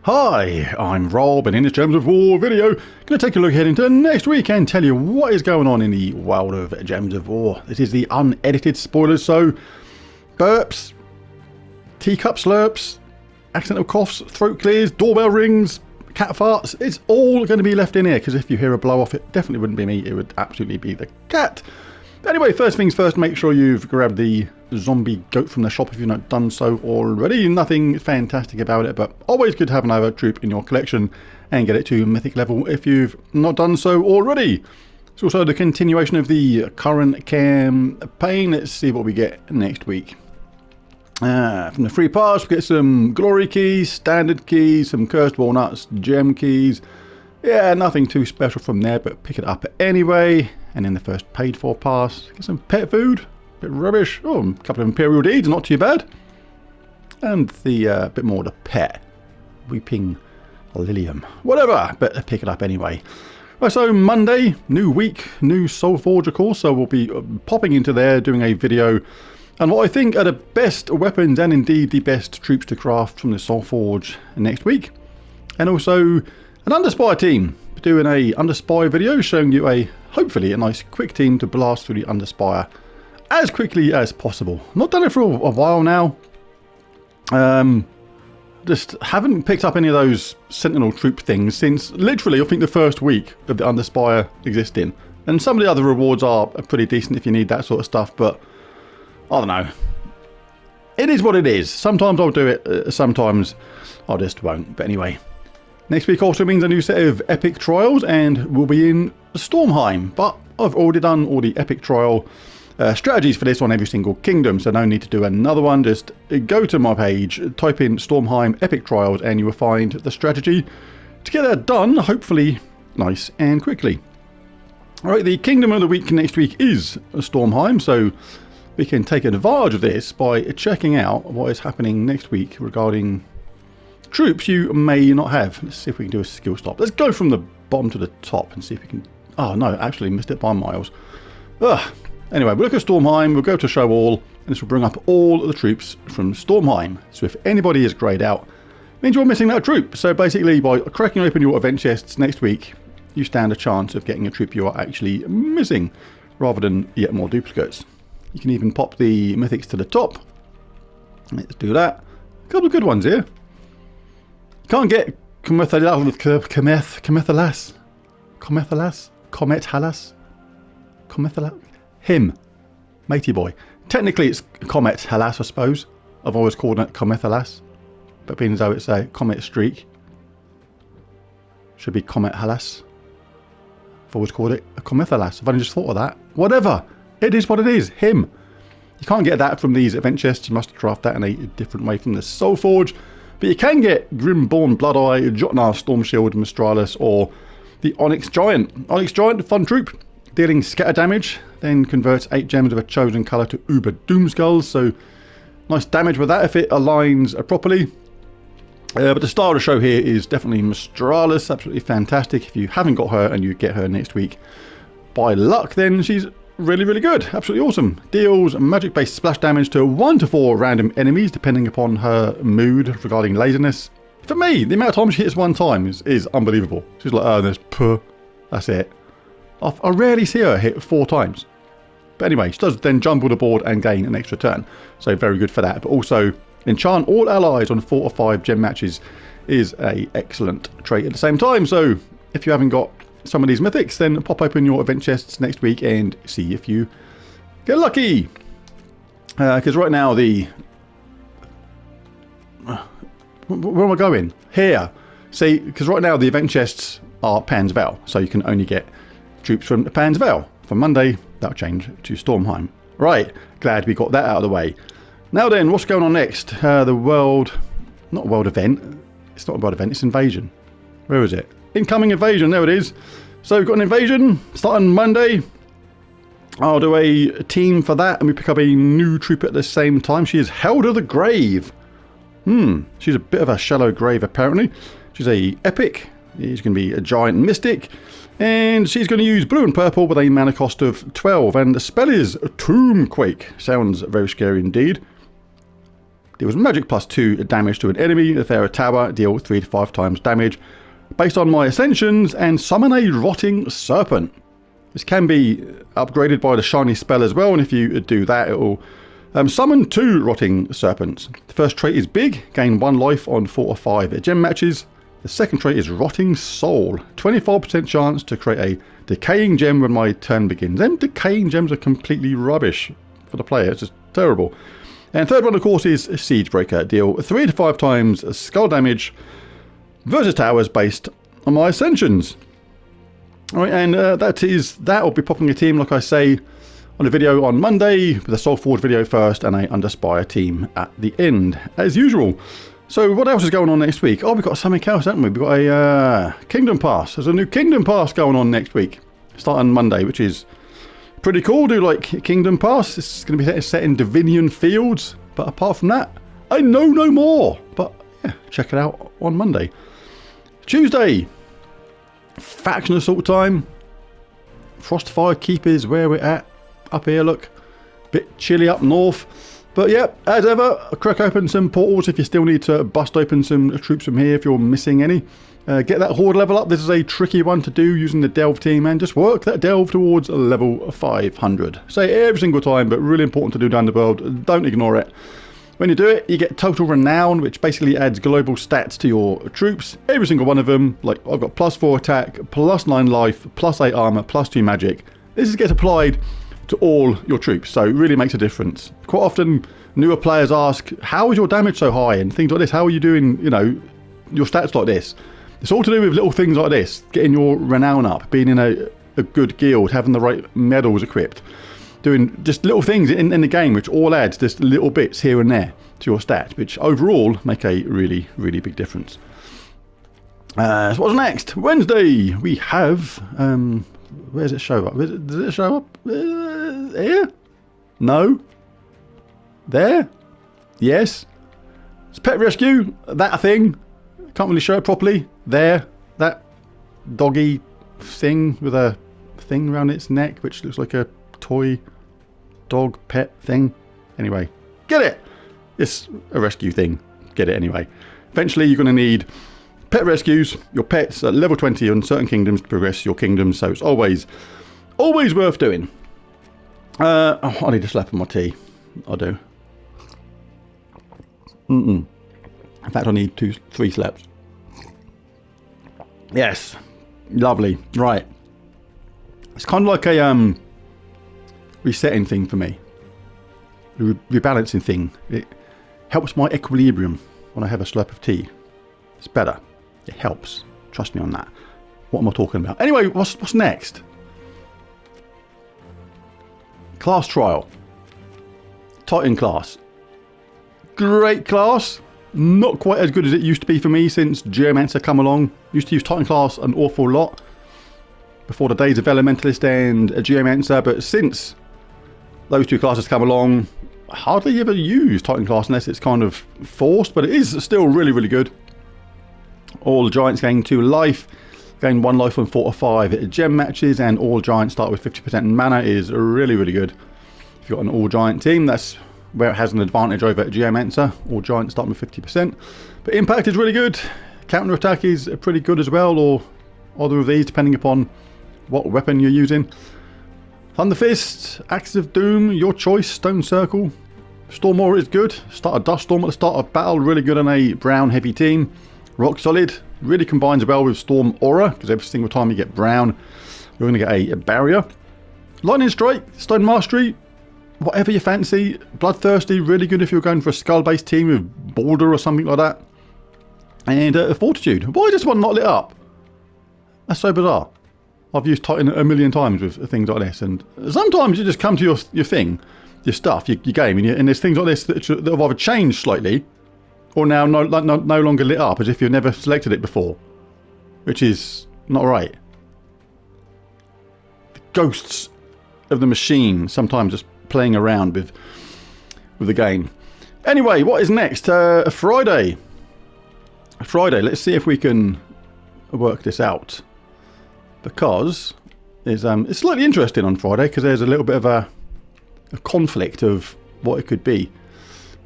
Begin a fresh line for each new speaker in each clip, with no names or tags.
Hi, I'm Rob, and in this Gems of War video, going to take a look ahead into next week and tell you what is going on in the world of Gems of War. This is the unedited spoilers, so burps, teacup slurps, accidental coughs, throat clears, doorbell rings, cat farts, it's all going to be left in here, because if you hear a blow off, it definitely wouldn't be me, it would absolutely be the cat. But anyway, first things first, make sure you've grabbed the zombie goat from the shop if you've not done so already. Nothing fantastic about it, but always good to have another troop in your collection and get it to mythic level if you've not done so already. It's also the continuation of the current campaign. Let's see what we get next week. From the free pass, we get some glory keys, standard keys, some cursed walnuts, gem keys. Yeah, nothing too special from there, but pick it up anyway. And in the first paid for pass, get some pet food, bit rubbish. Oh, a couple of imperial deeds, not too bad. And the bit more the pet, weeping lilium, whatever. But pick it up anyway. Right, so Monday, new week, new Soulforge, of course. So we'll be popping into there, doing a video and what I think are the best weapons and indeed the best troops to craft from the Soulforge next week. And also an Underspire team, doing a Underspire video showing you hopefully a nice quick team to blast through the Underspire as quickly as possible. Not done it for a while now. Just haven't picked up any of those Sentinel troop things since literally I think the first week of the Underspire existing. And some of the other rewards are pretty decent if you need that sort of stuff, but I don't know. It is what it is. Sometimes I'll do it, sometimes I just won't. But anyway, next week also means a new set of epic trials, and we'll be in Stormheim. But I've already done all the epic trial strategies for this on every single kingdom, so no need to do another one. Just go to my page, type in Stormheim epic trials, and you will find the strategy to get that done, hopefully nice and quickly. Alright, the kingdom of the week next week is Stormheim, so we can take advantage of this by checking out what is happening next week regarding troops you may not have. Let's see if we can do a skill stop. Let's go from the bottom to the top and see if we can... Oh no, actually missed it by miles. Ugh. Anyway, we'll look at Stormheim, we'll go to show all, and this will bring up all of the troops from Stormheim. So if anybody is greyed out, it means you're missing that troop. So basically by cracking open your event chests next week, you stand a chance of getting a troop you are actually missing, rather than yet more duplicates. You can even pop the mythics to the top. Let's do that. A couple of good ones here. Can't get him, matey boy. Technically it's Comet Halas, I suppose. I've always called it Comet Halas, but being as though it's a comet streak, should be Comet Halas. I've always called it a Comet Halas. I've only just thought of that. Whatever. It is what it is. Him. You can't get that from these event chests. You must craft that in a different way from the Soulforge. But you can get Grimborn, Bloodeye, Jotnar, Stormshield, Mistralis, or the Onyx Giant. Onyx Giant, fun troop, dealing scatter damage, then converts 8 gems of a chosen colour to Uber Doomskulls. So nice damage with that if it aligns properly. But the star of the show here is definitely Mistralis. Absolutely fantastic. If you haven't got her and you get her next week by luck, then she's really, really good. Absolutely awesome. Deals magic-based splash damage to 1 to 4 random enemies, depending upon her mood regarding laziness. For me, the amount of times she hits one time is unbelievable. She's like, oh, there's puh. That's it. I rarely see her hit 4 times. But anyway, she does then jumble the board and gain an extra turn. So very good for that. But also, enchant all allies on 4 or 5 gem matches is a excellent trait at the same time. So if you haven't got some of these mythics, then pop open your event chests next week and see if you get lucky. Because right now where am I going? Here. See, because right now the event chests are Pan's Vel, so you can only get troops from Pan's Vel. From Monday, that'll change to Stormheim. Right, glad we got that out of the way. Now then, what's going on next? The world... Not world event. It's not a world event, it's invasion. Where is it? Incoming invasion, there it is. So we've got an invasion starting Monday. I'll do a team for that and we pick up a new troop at the same time. She is Held of the Grave. She's a bit of a shallow grave apparently. She's a epic. She's going to be a giant mystic. And she's going to use blue and purple with a mana cost of 12. And the spell is Tombquake. Sounds very scary indeed. deals magic +2 damage to an enemy. If they're a tower, deal 3 to 5 times damage based on my ascensions, and summon a rotting serpent. This can be upgraded by the shiny spell as well, and if you do that, it will summon 2 rotting serpents. The first trait is big, gain 1 life on 4 or 5 gem matches. The second trait is rotting soul, 25% chance to create a decaying gem when my turn begins. Them decaying gems are completely rubbish for the player, it's just terrible. And third one, of course, is siege breaker, deal 3 to 5 times skull damage versus towers based on my ascensions. Alright, and that will be popping a team, like I say, on a video on Monday, with a Soul Forge video first and a Underspire team at the end, as usual. So what else is going on next week? Oh, we've got something else, haven't we? We've got a Kingdom Pass. There's a new Kingdom Pass going on next week, starting Monday, which is pretty cool. Do like Kingdom Pass. It's going to be set in Divinian Fields, but apart from that, I know no more. But yeah, check it out on Monday. Tuesday, Faction Assault time. Frostfire Keepers, where we're at. Up here, look. Bit chilly up north. But yeah, as ever, crack open some portals if you still need to bust open some troops from here if you're missing any. Get that horde level up. This is a tricky one to do using the delve team, and just work that delve towards level 500. Say every single time, but really important to do down the world. Don't ignore it. When you do it, you get total renown, which basically adds global stats to your troops. Every single one of them. Like, I've got +4 attack, +9 life, +8 armor, +2 magic. This gets applied to all your troops, so it really makes a difference. Quite often, newer players ask, how is your damage so high, and things like this. How are you doing, you know, your stats like this? It's all to do with little things like this. Getting your renown up, being in a good guild, having the right medals equipped. Doing just little things in the game, which all adds just little bits here and there to your stats, which overall make a really, really big difference. So what's next? Wednesday, we have... where does it show up? Does it show up? Here? No? There? Yes? It's Pet Rescue. That thing. Can't really show it properly. There. That doggy thing with a thing around its neck, which looks like a toy dog pet thing. Anyway, get it. It's a rescue thing. Get it anyway. Eventually you're going to need pet rescues, your pets at level 20 on certain kingdoms to progress your kingdoms, so it's always worth doing. I need to slap on my tea. I do. In fact, I need 3 slaps. Yes. Lovely. Right. It's kind of like a resetting thing for me. A rebalancing thing. It helps my equilibrium when I have a slurp of tea. It's better. It helps. Trust me on that. What am I talking about? Anyway, what's next? Class trial. Titan class. Great class. Not quite as good as it used to be for me since Geomancer come along. Used to use Titan class an awful lot before the days of Elementalist and Geomancer, but since those two classes come along, I hardly ever use Titan class unless it's kind of forced, but it is still really, really good. All the giants gain 2 life, gain 1 life on 4 or 5 gem matches, and all giants start with 50% mana is really, really good. If you've got an all giant team, that's where it has an advantage over Geomancer. All giants start with 50%. But impact is really good. Counter attack is pretty good as well, or either of these depending upon what weapon you're using. Thunder Fist, Axe of Doom, your choice. Stone Circle. Storm Aura is good. Start a Dust Storm at the start of battle, really good on a brown heavy team. Rock Solid really combines well with Storm Aura, because every single time you get brown, you're going to get a barrier. Lightning Strike, Stone Mastery, whatever you fancy. Bloodthirsty, really good if you're going for a skull based team with Border or something like that. And Fortitude. Why is this one not lit up? That's so bizarre. I've used Titan a million times with things like this, and sometimes you just come to your thing, your stuff, your game, and there's things like this that have either changed slightly, or now no longer lit up, as if you've never selected it before, which is not right. The ghosts of the machine sometimes just playing around with the game. Anyway, what is next? Friday. Let's see if we can work this out, because it's slightly interesting on Friday, because there's a little bit of a conflict of what it could be.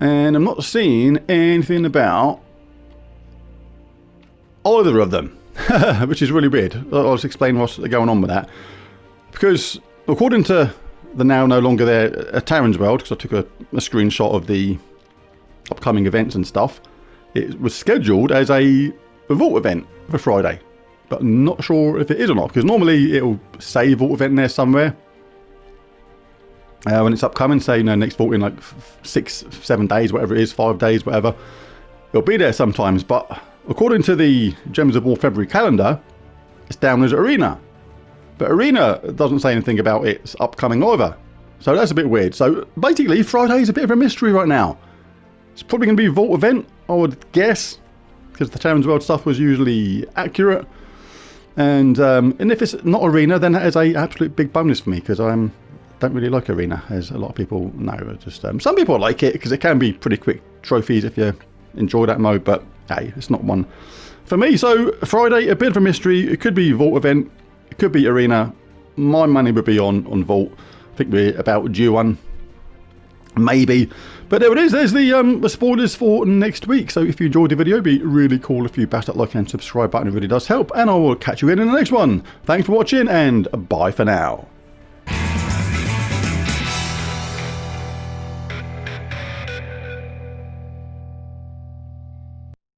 And I'm not seeing anything about either of them, which is really weird. I'll just explain what's going on with that. Because according to the now no longer there Terran's World, because I took a screenshot of the upcoming events and stuff, it was scheduled as a vault event for Friday, but I'm not sure if it is or not, because normally it'll say vault event there somewhere when it's upcoming, say, you know, next vault in like 6-7 days, whatever it is, 5 days, whatever, it'll be there sometimes. But according to the Gems of War February calendar, it's down as Arena, but Arena doesn't say anything about its upcoming either, so that's a bit weird. So basically Friday is a bit of a mystery right now. It's probably going to be a vault event, I would guess, because the Terran's World stuff was usually accurate. And if it's not Arena, then that is a absolute big bonus for me, because I don't really like Arena, as a lot of people know. Just some people like it because it can be pretty quick trophies if you enjoy that mode, but hey, it's not one for me. So Friday, a bit of a mystery. It could be vault event, it could be Arena. My money would be on vault. I think we're about due one, maybe. But there it is. There's the spoilers for next week. So if you enjoyed the video, it'd be really cool if you bash that like and subscribe button. It really does help. And I will catch you in the next one. Thanks for watching, and bye for now.